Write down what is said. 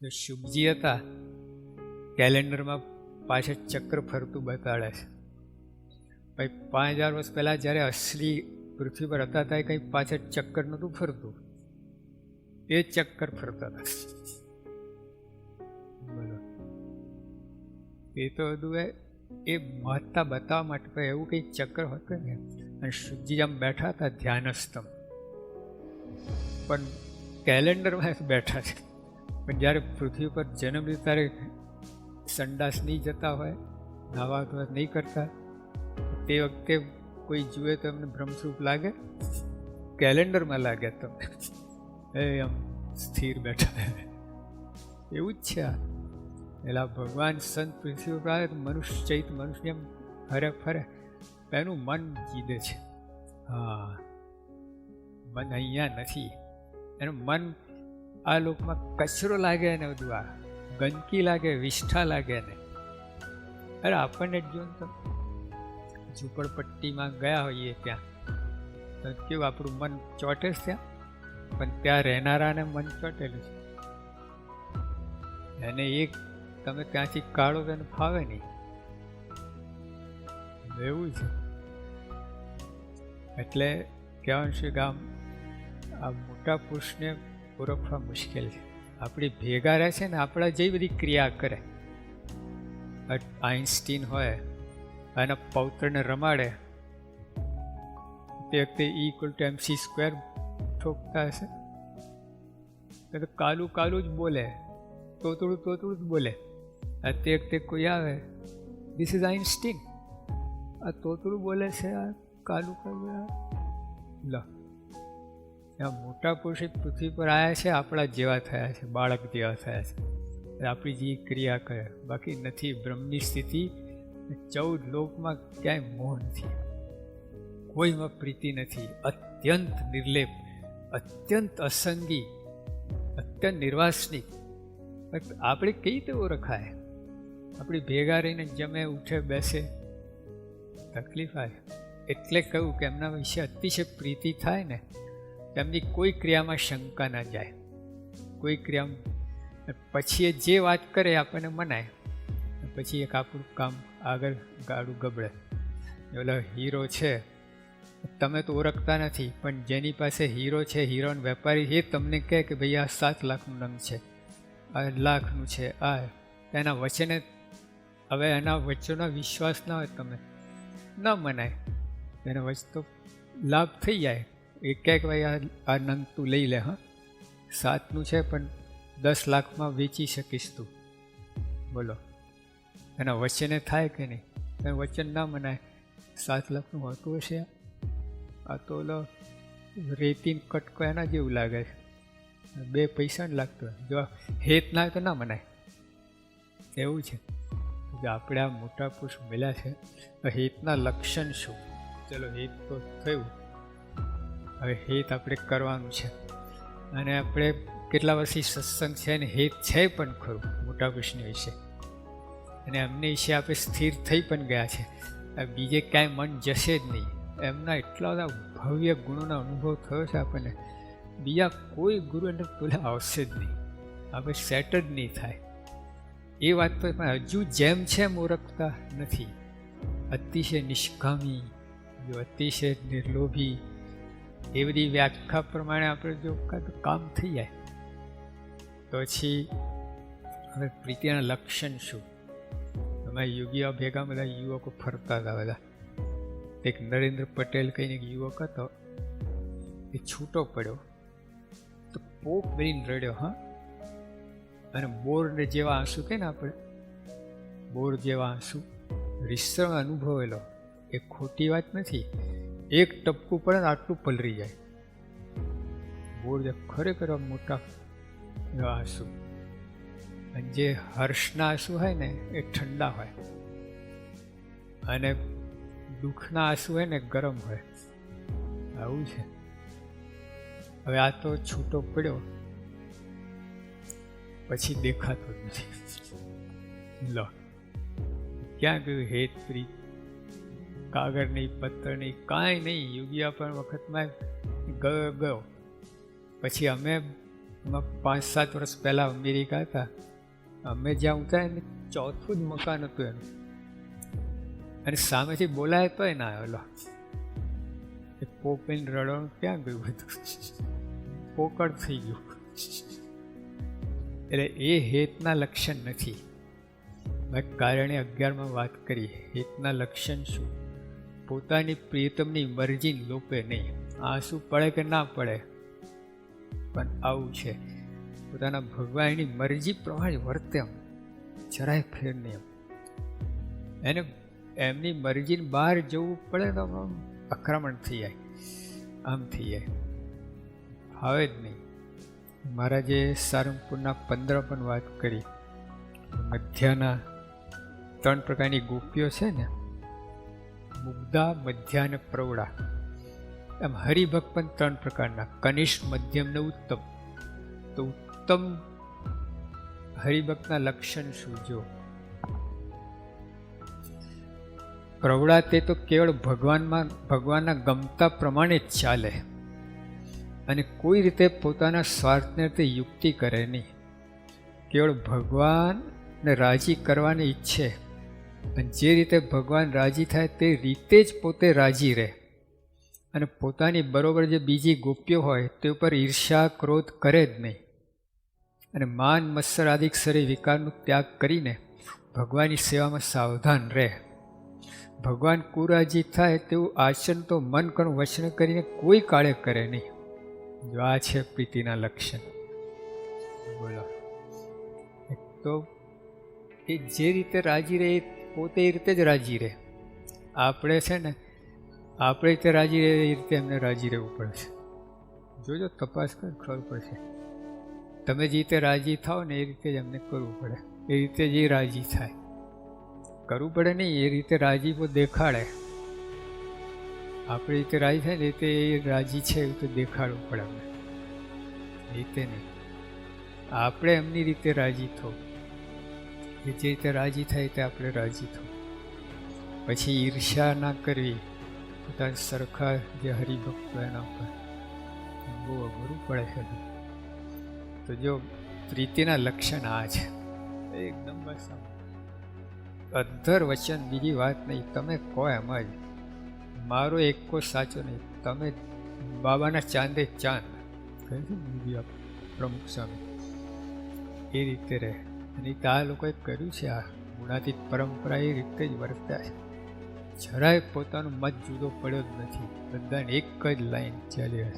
જો શુભજી હતા, કેલેન્ડરમાં પાછળ ચક્ર ફરતું બતાડે છે. ભાઈ 5000 વર્ષ પહેલાં જ્યારે અસલી પૃથ્વી પર હતા ત્યારે કંઈ પાછળ ચક્કર નહોતું ફરતું, એ ચક્કર ફરતા હતા. બોલો, એ તો બધું એ મહત્તા બતાવવા માટે ભાઈ એવું કંઈ ચક્કર હતું ને. અને શુભજી આમ બેઠા હતા ધ્યાનસ્થમ, પણ કેલેન્ડરમાં બેઠા છે. પણ જ્યારે પૃથ્વી પર જન્મ લીધો ત્યારે સંડાસ નહીં જતા હોય, નાવા ધોવા નહીં કરતા, તે વખતે કોઈ જુએ તો એમને ભ્રમસ્વરૂપ લાગે, કેલેન્ડરમાં લાગે તમને એ આમ સ્થિર બેઠા. એવું જ છે આ. એટલે ભગવાન સંત પૃથ્વી પર આવે તો મનુષ્ય ચૈત મનુષ્ય એમ ફરે ફરે એનું મન જીદે છે. હા, મન અહીંયા નથી, એનું મન આ લોકમાં કચરો લાગે ને બધું, આ ગંદકી લાગે, વિષ્ઠા લાગે ને. અરે આપણને જ જો તો ઝૂંપડપટ્ટીમાં ગયા હોઈએ ત્યાં તો કેવું આપણું મન ચોટે છે ત્યાં, પણ ત્યાં રહેનારાને મન ચોટેલું છે. એને એક તમે ત્યાંથી કાઢો તો એને ફાવે નહીં, એવું છે. એટલે કહેવાનું છે કે આ મોટા પુરુષને ઓળખવા મુશ્કેલ છે. આપણી ભેગા રહે છે ને, આપણા જેવી બધી ક્રિયા કરે. આઇન્સ્ટીન હોય એના પૌત્રને રમાડે તે વખતે E=mc² ઠોકતા હશે તો કાલું કાલું જ બોલે, તોતડું તોતડું જ બોલે. તે વખતે કોઈ આવે, ધીસ ઇઝ આઇન્સ્ટીન, આ તોતડું બોલે છે, આ કાલું કાલું. લો, આ મોટા પુરુષ પૃથ્વી પર આવ્યા છે, આપણા જેવા થયા છે, બાળક જેવા થયા છે. આપણી જે ક્રિયા કરે, બાકી નથી. બ્રહ્મની સ્થિતિ 14 લોકમાં ક્યાંય મોહ નથી, કોઈમાં પ્રીતિ નથી. અત્યંત નિર્લેપ, અત્યંત અસંગી, અત્યંત નિર્વાસનિક. આપણે કઈ રીતે ઓળખાય? આપણી ભેગા રહીને જમે, ઉઠે, બેસે, તકલીફ આવે. એટલે કહ્યું કે એમના વિશે અતિશય પ્રીતિ થાય ને, તેમની કોઈ ક્રિયામાં શંકા ના જાય. કોઈ ક્રિયામાં પછી એ જે વાત કરે આપણને મનાય, પછી એક આપણું કામ આગળ ગાડું ગબડે. ઓલો હીરો છે, તમે તો ઓળખતા નથી, પણ જેની પાસે હીરો છે, હીરોનો વેપારી, એ તમને કહે કે ભાઈ આ 7 લાખનું નંગ છે, આ લાખનું છે, આ એના વચને. હવે એના વચ્ચેનો વિશ્વાસ ના હોય, તમે ન મનાય, એના વચ્ચે તો લાભ થઈ જાય. એ કહે કે ભાઈ આ નંગ તું લઈ લે, હા 7નું છે પણ 10 લાખમાં વેચી શકીશ તું. બોલો, એના વચને થાય કે નહીં? એનું વચન ના મનાય. 7 લાખનું હોતું હશે? આ તો ઓલો રેતીન કટકો એના જેવું લાગે છે, 2 પૈસા ને લાગતો. જો હેત ના તો ના મનાય. એવું છે કે આપણે આ મોટા પુરુષ મળ્યા છે, હેતના લક્ષણ શું? ચલો, હેત તો થયું, હવે હેત આપણે કરવાનું છે. અને આપણે કેટલા વર્ષથી સત્સંગ છે અને હેત છે પણ ખરું મોટા પુરુષની વિશે, અને એમને વિશે આપણે સ્થિર થઈ પણ ગયા છે. બીજે કાંઈ મન જશે જ નહીં. એમના એટલા બધા ભવ્ય ગુણોનો અનુભવ થયો છે આપણને, બીજા કોઈ ગુરુ એને પેલા આવશે જ નહીં, આપણે સેટ જ નહીં થાય. એ વાત તો પણ હજુ જેમ છે એમ ઓળખતા નથી. અતિશય નિષ્કામી, જો અતિશય નિર્લોભી, એ બધી વ્યાખ્યા પ્રમાણે આપણે જો કામ થઈ જાય તો પછી હવે પ્રીતિના લક્ષણ શું? અમારા યોગીઓ ભેગા બધા યુવકો ફરતા હતા બધા. એક નરેન્દ્ર પટેલ કહીને એક યુવક હતો, એ છૂટો પડ્યો તો પોપ બનીને રડ્યો. હા, અને બોર જેવા આંસુ કે ને આપણે, બોર જેવા આંસુ રીસણ અનુભવેલો. એ ખોટી વાત નથી. એક ટપકું પડે ને આટલું પલરી જાય. બોર ખરેખર મોટા આંસુ. અને જે હર્ષના આંસુ હોય ને એ ઠંડા હોય, અને દુઃખના આંસુ હોય ને ગરમ હોય. આવું છે. હવે આ તો છૂટો પડ્યો પછી દેખાતો નથી. લો, ક્યાં ગયું હેત પ્રીત? કાગળ નહીં, પથ્થર નહીં, કાંઈ નહીં. યોગી પણ વખતમાં ગયો. પછી અમે એમાં 5-7 વર્ષ પહેલાં અમેરિકા હતા. અમે જ્યાં ઉતર્યા એને ચોથું જ મકાન હતું એનું, અને સામેથી બોલાય તોય ના આવેલો. એ પોપીને રડવાનું ક્યાં ગયું બધું, પોકળ થઈ ગયું. એટલે એ હેતના લક્ષણ નથી. મેં કારણે 11માં વાત કરી. હેતના લક્ષણ શું? પોતાની પ્રિયતમની મરજી લોપે નહીં. આંસુ પડે કે ના પડે પણ આવું છે. પોતાના ભગવાનની મરજી પ્રમાણે વર્તે, એમ જરાય ફેર નહીં. એને એમની મરજીને બહાર જવું પડે તો આમ અક્રમણ થઈ જાય, આમ થઈ જાય, ફાવે જ નહીં. મહારાજે સારંગપુરના 15 પણ વાત કરી. મધ્યાના 3 પ્રકારની ગોપીઓ છે ને, મુગ્ધા, મધ્યા અને પ્રૌઢા. એમ હરિભક્ત પણ 3 પ્રકારના, કનિષ્ઠ, મધ્યમ ને ઉત્તમ. તો ઉત્તમ હરિભક્તના લક્ષણ શું? જો પ્રૌઢા તે તો કેવળ ભગવાનના ગમતા પ્રમાણે જ ચાલે, અને કોઈ રીતે પોતાના સ્વાર્થને તે યુક્તિ કરે નહીં. કેવળ ભગવાનને રાજી કરવાની ઈચ્છે, અને જે રીતે ભગવાન રાજી થાય તે રીતે જ પોતે રાજી રહે, અને પોતાની બરોબર જે બીજી ગોપીઓ હોય તે ઉપર ઈર્ષ્યા, ક્રોધ કરે જ નહીં. અને માન, મત્સર આદિ શરીર વિકારનો ત્યાગ કરીને ભગવાનની સેવામાં સાવધાન રહે. ભગવાન કુરાજી થાય તેવું આચરણ તો મન, કર્મ, વચન કરીને કોઈ કાળે કરે નહીં. જો આ છે પ્રીતિના લક્ષણ. બોલો, એક તો એ જે રીતે રાજી રહે પોતે એ રીતે જ રાજી રહે. આપણે છે ને, આપણે રીતે રાજી રહે એ રીતે એમને રાજી રહેવું પડશે. જોજો, તપાસ કર, ખબર પડશે. તમે જે રીતે રાજી થાઓ ને એ રીતે જ એમને કરવું પડે. એ રીતે જ એ રાજી થાય, કરવું પડે નહીં. એ રીતે રાજીપો દેખાડે. આપણી રીતે રાજી થાય ને એ રીતે એ રાજી છે એવું તો દેખાડવું પડે અમને, રીતે નહીં. આપણે એમની રીતે રાજી થવું, એ જે રીતે રાજી થાય તે આપણે રાજી થવું. પછી ઈર્ષ્યા ના કરવી. પોતાના સરખા જે હરિભક્તો એના ઉપર બહુ અઘરું પડે છે. તો જો પ્રીતિના લક્ષણ આ છે એકદમ. બસ અધર વચન, બીજી વાત નહીં. તમે કહો એમ જ, મારો એકો સાચો નહીં. તમે બાબાના ચાંદે ચાંદ કહે છે બીજી પ્રમુખ સ્વામી, એ રીતે રહે. અને આ લોકોએ કર્યું છે. આ ગુણાતીત પરંપરા એ રીતે જ વર્ત્યા છે. જરાય પોતાનો મત જુદો પડ્યો જ નથી. બધાને એક જ લાઈન ચાલી રહે.